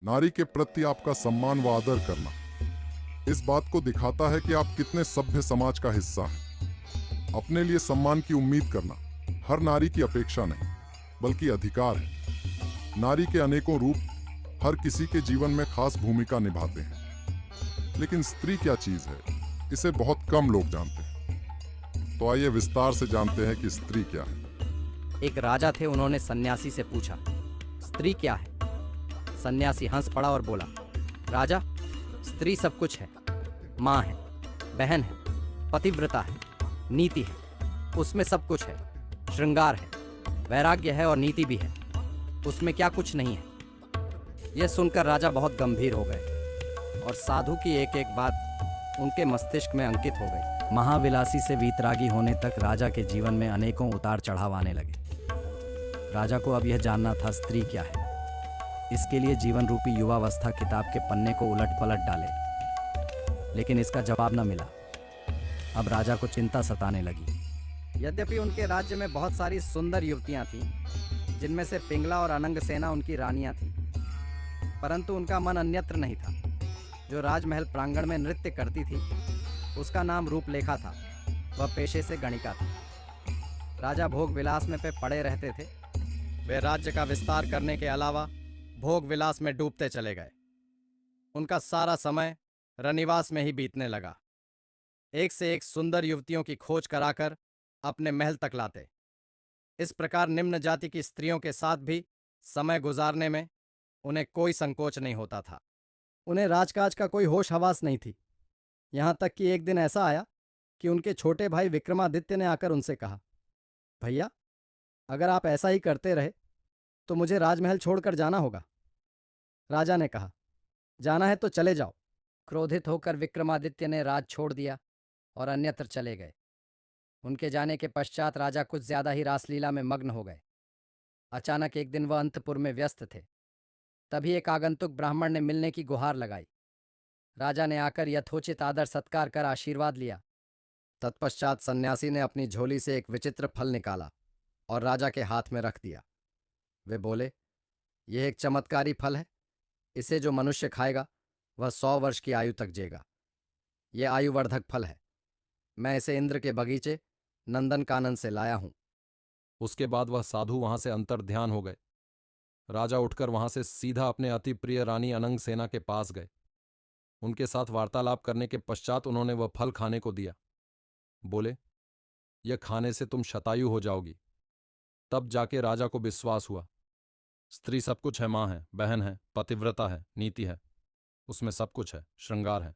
नारी के प्रति आपका सम्मान व आदर करना इस बात को दिखाता है कि आप कितने सभ्य समाज का हिस्सा हैं। अपने लिए सम्मान की उम्मीद करना हर नारी की अपेक्षा नहीं, बल्कि अधिकार है। नारी के अनेकों रूप हर किसी के जीवन में खास भूमिका निभाते हैं, लेकिन स्त्री क्या चीज है, इसे बहुत कम लोग जानते हैं। तो आइए विस्तार से जानते हैं कि स्त्री क्या है। एक राजा थे, उन्होंने सन्यासी से पूछा, स्त्री क्या है? सन्यासी हंस पड़ा और बोला, राजा, स्त्री सब कुछ है। माँ है, बहन है, पतिव्रता है, नीति है, उसमें सब कुछ है। श्रृंगार है, वैराग्य है और नीति भी है, उसमें क्या कुछ नहीं है? यह सुनकर राजा बहुत गंभीर हो गए और साधु की एक एक बात उनके मस्तिष्क में अंकित हो गई। महाविलासी से वीतरागी होने तक राजा के जीवन में अनेकों उतार चढ़ाव आने लगे। राजा को अब यह जानना था स्त्री क्या है। इसके लिए जीवन रूपी युवावस्था किताब के पन्ने को उलट पलट डाले, लेकिन इसका जवाब न मिला। अब राजा को चिंता सताने लगी। यद्यपि उनके राज्य में बहुत सारी सुंदर युवतियां थीं, जिनमें से पिंगला और अनंगसेना उनकी रानियां थीं, परंतु उनका मन अन्यत्र नहीं था। जो राजमहल प्रांगण में नृत्य करती थी, उसका नाम रूपलेखा था। वह पेशे से गणिका थी। राजा भोग विलास में पे पड़े रहते थे। वे राज्य का विस्तार करने के अलावा भोग विलास में डूबते चले गए। उनका सारा समय रनिवास में ही बीतने लगा। एक से एक सुंदर युवतियों की खोज कराकर अपने महल तक लाते। इस प्रकार निम्न जाति की स्त्रियों के साथ भी समय गुजारने में उन्हें कोई संकोच नहीं होता था। उन्हें राजकाज का कोई होश हवास नहीं थी। यहाँ तक कि एक दिन ऐसा आया कि उनके छोटे भाई विक्रमादित्य ने आकर उनसे कहा, भैया, अगर आप ऐसा ही करते रहे तो मुझे राजमहल छोड़कर जाना होगा। राजा ने कहा, जाना है तो चले जाओ। क्रोधित होकर विक्रमादित्य ने राज छोड़ दिया और अन्यत्र चले गए। उनके जाने के पश्चात राजा कुछ ज्यादा ही रासलीला में मग्न हो गए। अचानक एक दिन वह अंतपुर में व्यस्त थे। तभी एक आगंतुक ब्राह्मण ने मिलने की गुहार लगाई। राजा ने आकर यथोचित आदर सत्कार कर आशीर्वाद लिया। तत्पश्चात सन्यासी ने अपनी झोली से एक विचित्र फल निकाला और राजा के हाथ में रख दिया। वे बोले, यह एक चमत्कारी फल है। इसे जो मनुष्य खाएगा वह 100 वर्ष की आयु तक जिएगा। यह आयुवर्धक फल है। मैं इसे इंद्र के बगीचे नंदन कानन से लाया हूं। उसके बाद वह साधु वहां से अंतर्ध्यान हो गए। राजा उठकर वहां से सीधा अपने अति प्रिय रानी अनंग सेना के पास गए। उनके साथ वार्तालाप करने के पश्चात उन्होंने वह फल खाने को दिया। बोले, यह खाने से तुम शतायु हो जाओगी। तब जाके राजा को विश्वास हुआ। स्त्री सब कुछ है, माँ है, बहन है, पतिव्रता है, नीति है, उसमें सब कुछ है, श्रृंगार है,